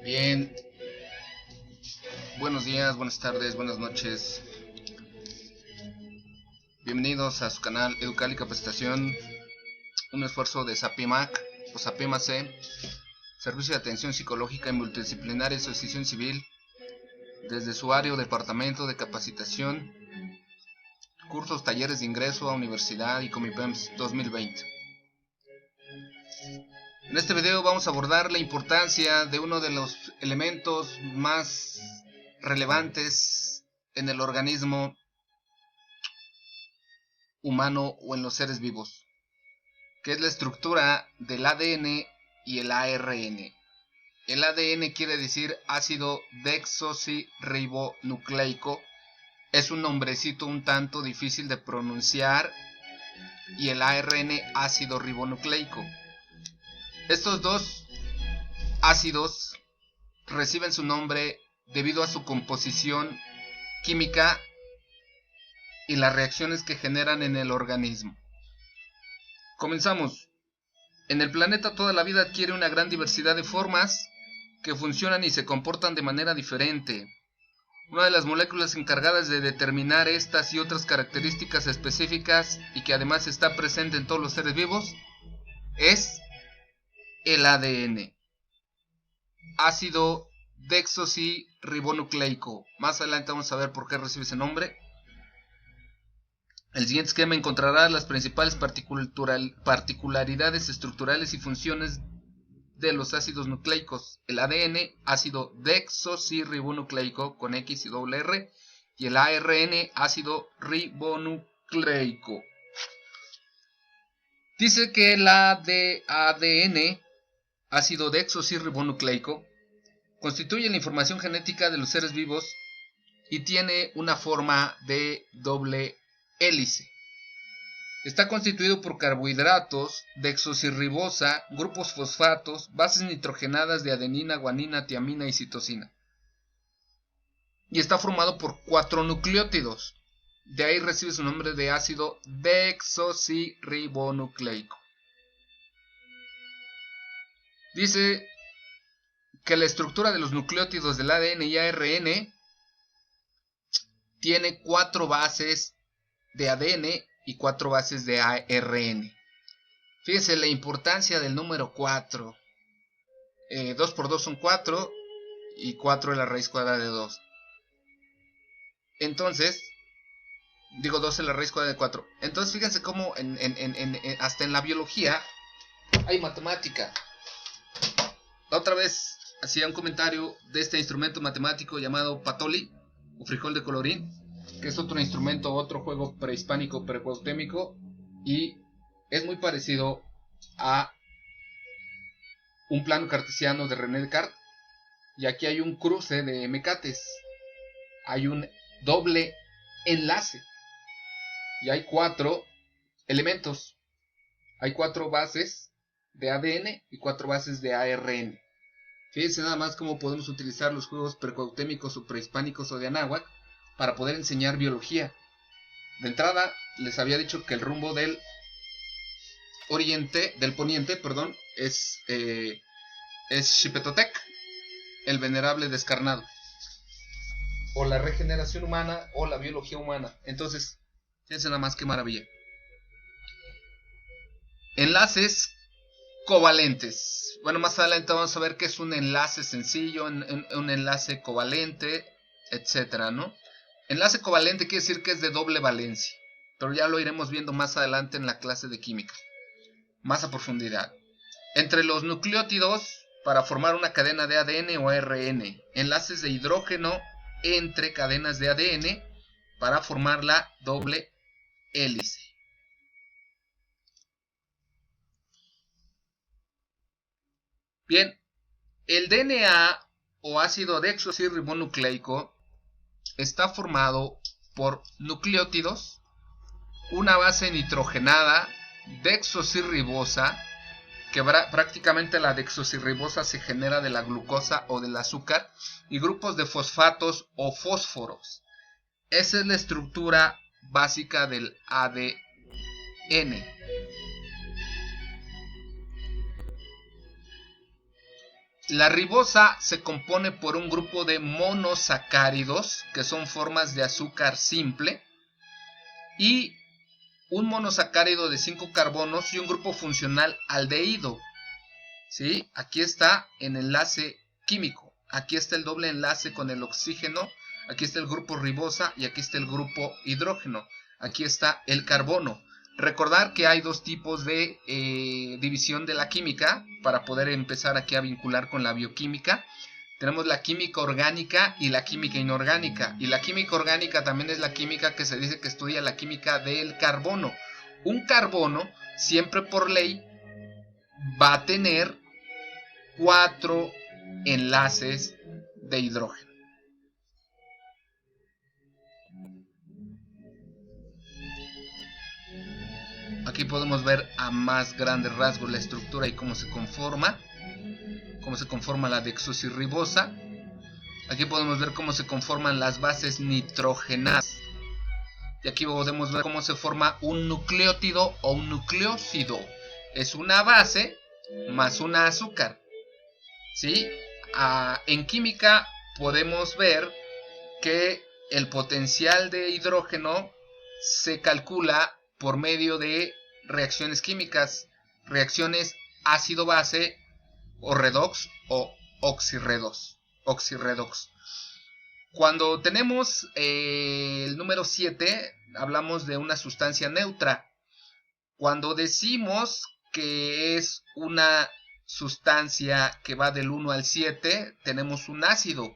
Bien, buenos días, buenas tardes, buenas noches. Bienvenidos a su canal Educal y Capacitación, un esfuerzo de SAPIMAC o SAPIMAC, Servicio de Atención Psicológica y Multidisciplinaria Asociación Civil, desde su área o departamento de capacitación, cursos, talleres de ingreso a universidad y Comipems 2020. En este video vamos a abordar la importancia de uno de los elementos más relevantes en el organismo humano o en los seres vivos, que es la estructura del ADN y el ARN. El ADN quiere decir ácido desoxirribonucleico, es un nombrecito un tanto difícil de pronunciar, y el ARN ácido ribonucleico. Estos dos ácidos reciben su nombre debido a su composición química y las reacciones que generan en el organismo. Comenzamos. En el planeta toda la vida adquiere una gran diversidad de formas que funcionan y se comportan de manera diferente. Una de las moléculas encargadas de determinar estas y otras características específicas y que además está presente en todos los seres vivos es el ADN, ácido desoxirribonucleico. Más adelante vamos a ver por qué recibe ese nombre. El siguiente esquema encontrará las principales particularidades estructurales y funciones de los ácidos nucleicos. El ADN, ácido desoxirribonucleico con X y doble R, y el ARN, ácido ribonucleico. Dice que el ADN, ácido desoxirribonucleico, constituye la información genética de los seres vivos y tiene una forma de doble hélice. Está constituido por carbohidratos, desoxirribosa, grupos fosfatos, bases nitrogenadas de adenina, guanina, tiamina y citosina. Y está formado por 4 nucleótidos. De ahí recibe su nombre de ácido desoxirribonucleico. Dice que la estructura de los nucleótidos del ADN y ARN tiene 4 bases de ADN y 4 bases de ARN. Fíjense la importancia del número 4. 2 por 2 son 4 y 4 es la raíz cuadrada de 2. Entonces, 2 es la raíz cuadrada de 4. Entonces fíjense cómo hasta en la biología hay matemática. La otra vez hacía un comentario de este instrumento matemático llamado patoli o frijol de colorín, que es otro instrumento, otro juego prehispánico precuauhtémico, y es muy parecido a un plano cartesiano de René Descartes. Y aquí hay un cruce de mecates, hay un doble enlace y hay 4 elementos, hay 4 bases de ADN y 4 bases de ARN. Fíjense nada más cómo podemos utilizar los juegos precuauhtémicos o prehispánicos o de Anáhuac para poder enseñar biología. De entrada les había dicho que el rumbo del poniente, es Xipetotec, el venerable descarnado, o la regeneración humana o la biología humana. Entonces, fíjense nada más qué maravilla. Enlaces covalentes. Bueno, más adelante vamos a ver qué es un enlace sencillo, un enlace covalente, etcétera, ¿no? Enlace covalente quiere decir que es de doble valencia, pero ya lo iremos viendo más adelante en la clase de química, más a profundidad. Entre los nucleótidos, para formar una cadena de ADN o ARN, enlaces de hidrógeno entre cadenas de ADN para formar la doble hélice. Bien, el DNA o ácido desoxirribonucleico está formado por nucleótidos, una base nitrogenada desoxirribosa, que prácticamente la desoxirribosa se genera de la glucosa o del azúcar, y grupos de fosfatos o fósforos. Esa es la estructura básica del ADN. La ribosa se compone por un grupo de monosacáridos, que son formas de azúcar simple, y un monosacárido de 5 carbonos y un grupo funcional aldehído. ¿Sí? Aquí está el enlace químico. Aquí está el doble enlace con el oxígeno. Aquí está el grupo ribosa y aquí está el grupo hidrógeno. Aquí está el carbono. Recordar que hay dos tipos de división de la química para poder empezar aquí a vincular con la bioquímica. Tenemos la química orgánica y la química inorgánica. Y la química orgánica también es la química que se dice que estudia la química del carbono. Un carbono, siempre por ley, va a tener 4 enlaces de hidrógeno. Aquí podemos ver a más grandes rasgos la estructura y cómo se conforma la desoxirribosa. Aquí podemos ver cómo se conforman las bases nitrogenadas. Y aquí podemos ver cómo se forma un nucleótido o un nucleósido. Es una base más una azúcar. ¿Sí? En química podemos ver que el potencial de hidrógeno se calcula por medio de reacciones químicas, reacciones ácido-base o redox o oxirredox. Cuando tenemos el número 7, hablamos de una sustancia neutra. Cuando decimos que es una sustancia que va del 1 al 7, tenemos un ácido.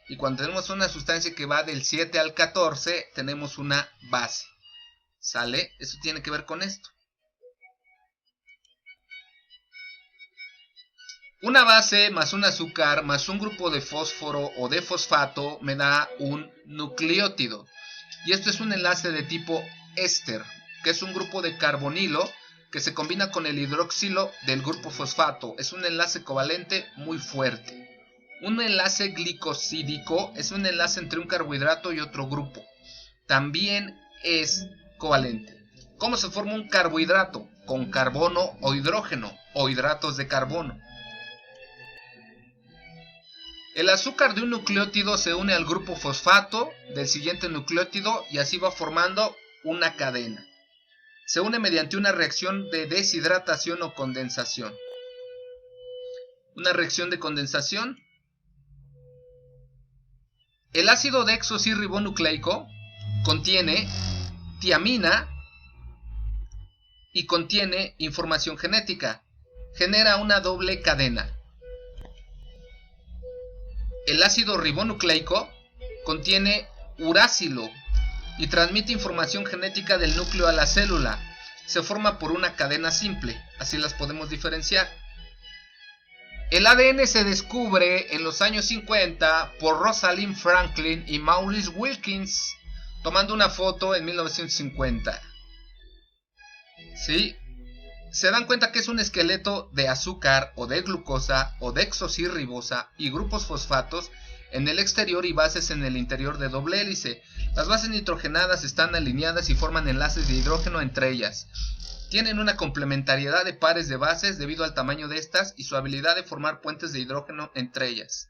Y cuando tenemos una sustancia que va del 7 al 14, tenemos una base. ¿Sale? Eso tiene que ver con esto. Una base más un azúcar más un grupo de fósforo o de fosfato me da un nucleótido. Y esto es un enlace de tipo éster, que es un grupo de carbonilo que se combina con el hidroxilo del grupo fosfato. Es un enlace covalente muy fuerte. Un enlace glicosídico es un enlace entre un carbohidrato y otro grupo. También es covalente. ¿Cómo se forma un carbohidrato? Con carbono o hidrógeno o hidratos de carbono. El azúcar de un nucleótido se une al grupo fosfato del siguiente nucleótido y así va formando una cadena. Se une mediante una reacción de deshidratación o condensación. Una reacción de condensación. El ácido desoxirribonucleico contiene tiamina y contiene información genética. Genera una doble cadena. El ácido ribonucleico contiene uracilo y transmite información genética del núcleo a la célula. Se forma por una cadena simple, así las podemos diferenciar. El ADN se descubre en los años 50 por Rosalind Franklin y Maurice Wilkins, tomando una foto en 1950. ¿Sí? Se dan cuenta que es un esqueleto de azúcar o de glucosa o desoxirribosa y grupos fosfatos en el exterior y bases en el interior de doble hélice. Las bases nitrogenadas están alineadas y forman enlaces de hidrógeno entre ellas. Tienen una complementariedad de pares de bases debido al tamaño de estas y su habilidad de formar puentes de hidrógeno entre ellas.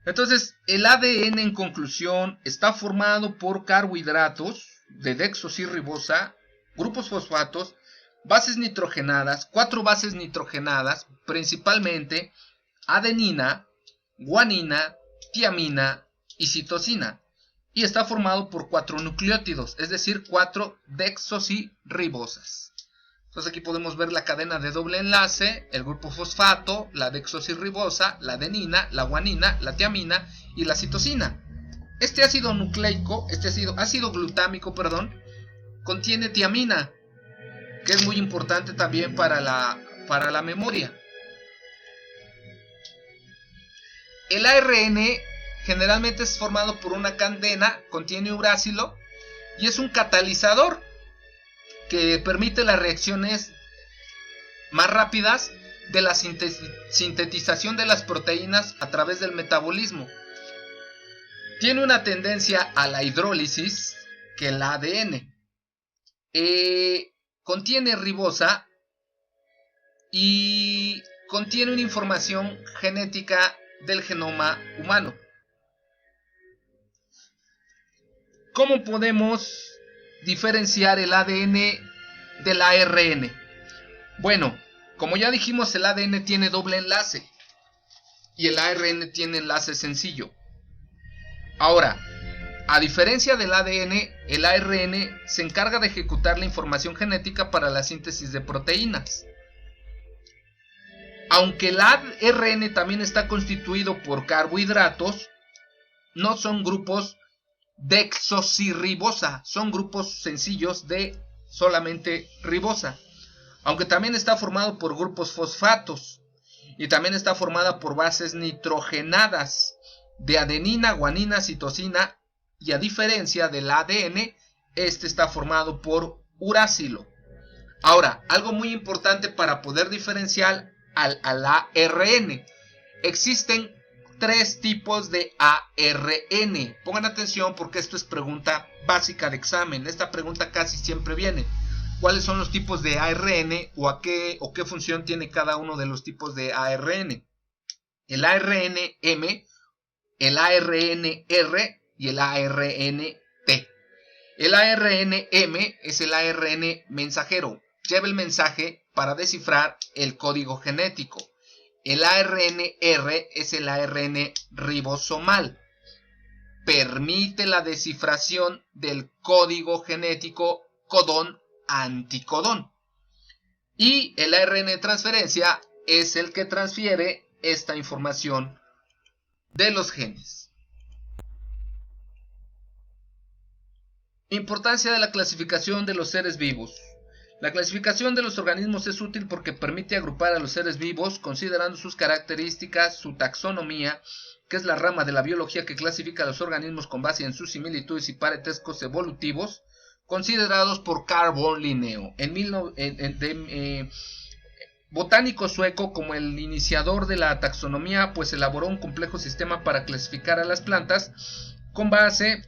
Entonces, el ADN en conclusión está formado por carbohidratos de desoxirribosa, grupos fosfatos, bases nitrogenadas, 4 bases nitrogenadas, principalmente adenina, guanina, tiamina y citosina. Y está formado por 4 nucleótidos, es decir, 4 desoxirribosas. Entonces aquí podemos ver la cadena de doble enlace, el grupo fosfato, la desoxirribosa, la adenina, la guanina, la tiamina y la citosina. Este ácido nucleico, ácido glutámico, contiene tiamina, que es muy importante también para la memoria. El ARN generalmente es formado por una cadena, contiene uracilo y es un catalizador que permite las reacciones más rápidas de la sintetización de las proteínas a través del metabolismo. Tiene una tendencia a la hidrólisis que el ADN. Contiene ribosa y contiene una información genética del genoma humano. ¿Cómo podemos diferenciar el ADN del ARN? Bueno, como ya dijimos, el ADN tiene doble enlace y el ARN tiene enlace sencillo. Ahora, a diferencia del ADN, el ARN se encarga de ejecutar la información genética para la síntesis de proteínas. Aunque el ARN también está constituido por carbohidratos, no son grupos desoxirribosa, son grupos sencillos de solamente ribosa. Aunque también está formado por grupos fosfatos y también está formada por bases nitrogenadas de adenina, guanina, citosina, y a diferencia del ADN, este está formado por uracilo. Ahora, algo muy importante para poder diferenciar al ARN. Existen 3 tipos de ARN. Pongan atención porque esto es pregunta básica de examen. Esta pregunta casi siempre viene. ¿Cuáles son los tipos de ARN o qué función tiene cada uno de los tipos de ARN? El ARN-M, el ARN-R y el ARN-T. El ARN-M es el ARN mensajero. Lleva el mensaje para descifrar el código genético. El ARN-R es el ARN ribosomal. Permite la descifración del código genético codón-anticodón. Y el ARN de transferencia es el que transfiere esta información de los genes. Importancia de la clasificación de los seres vivos. La clasificación de los organismos es útil porque permite agrupar a los seres vivos considerando sus características, su taxonomía, que es la rama de la biología que clasifica a los organismos con base en sus similitudes y parentescos evolutivos, considerados por Carl von Linneo. Botánico sueco, como el iniciador de la taxonomía, pues elaboró un complejo sistema para clasificar a las plantas con base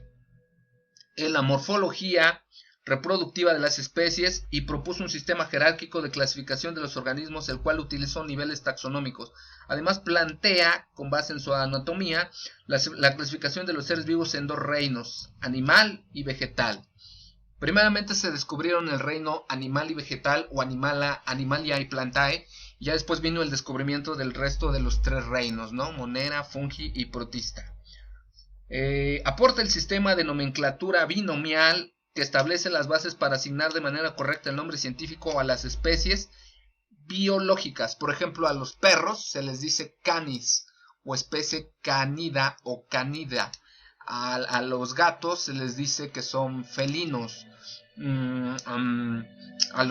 en la morfología reproductiva de las especies y propuso un sistema jerárquico de clasificación de los organismos, el cual utilizó niveles taxonómicos. Además plantea, con base en su anatomía, la clasificación de los seres vivos en 2 reinos, animal y vegetal. Primeramente se descubrieron el reino animal y vegetal, o Animalia y Plantae, y ya después vino el descubrimiento del resto de los 3 reinos, ¿no? Monera, Fungi y Protista. Aporta el sistema de nomenclatura binomial que establece las bases para asignar de manera correcta el nombre científico a las especies biológicas. Por ejemplo, a los perros se les dice canis o especie canida o canida. A los gatos se les dice que son felinos. A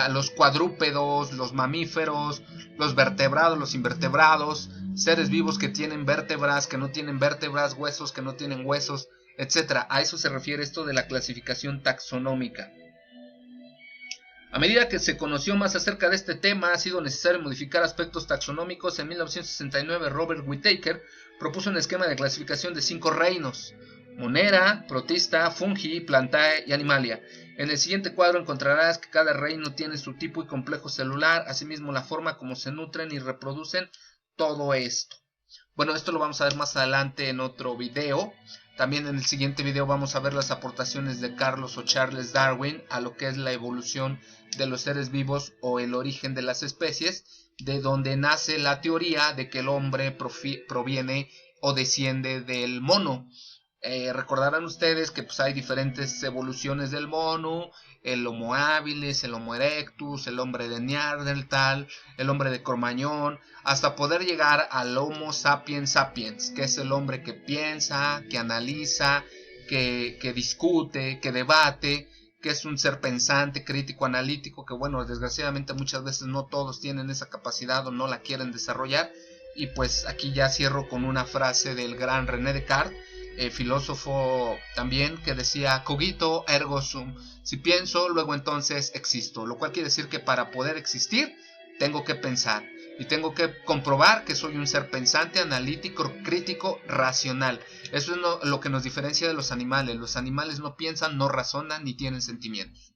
los cuadrúpedos, los mamíferos, los vertebrados, los invertebrados, seres vivos que tienen vértebras, que no tienen vértebras, huesos que no tienen huesos, etc. A eso se refiere esto de la clasificación taxonómica. A medida que se conoció más acerca de este tema, ha sido necesario modificar aspectos taxonómicos. En 1969, Robert Whittaker propuso un esquema de clasificación de 5 reinos: Monera, Protista, Fungi, Plantae y Animalia. En el siguiente cuadro encontrarás que cada reino tiene su tipo y complejo celular, asimismo la forma como se nutren y reproducen, todo esto. Bueno, esto lo vamos a ver más adelante en otro video. También en el siguiente video vamos a ver las aportaciones de Carlos o Charles Darwin a lo que es la evolución de los seres vivos o el origen de las especies, de donde nace la teoría de que el hombre proviene o desciende del mono. Recordarán ustedes que pues, hay diferentes evoluciones del mono: el Homo habilis, el Homo erectus, el hombre de Neandertal, el hombre de Cro-Magnon, hasta poder llegar al Homo sapiens sapiens, que es el hombre que piensa, que analiza, que discute, que debate, que es un ser pensante, crítico, analítico, que bueno, desgraciadamente muchas veces no todos tienen esa capacidad o no la quieren desarrollar. Y pues aquí ya cierro con una frase del gran René Descartes, filósofo también, que decía: cogito ergo sum, si pienso, luego entonces existo, lo cual quiere decir que para poder existir tengo que pensar y tengo que comprobar que soy un ser pensante, analítico, crítico, racional. Eso es lo que nos diferencia de los animales. Los animales no piensan, no razonan ni tienen sentimientos.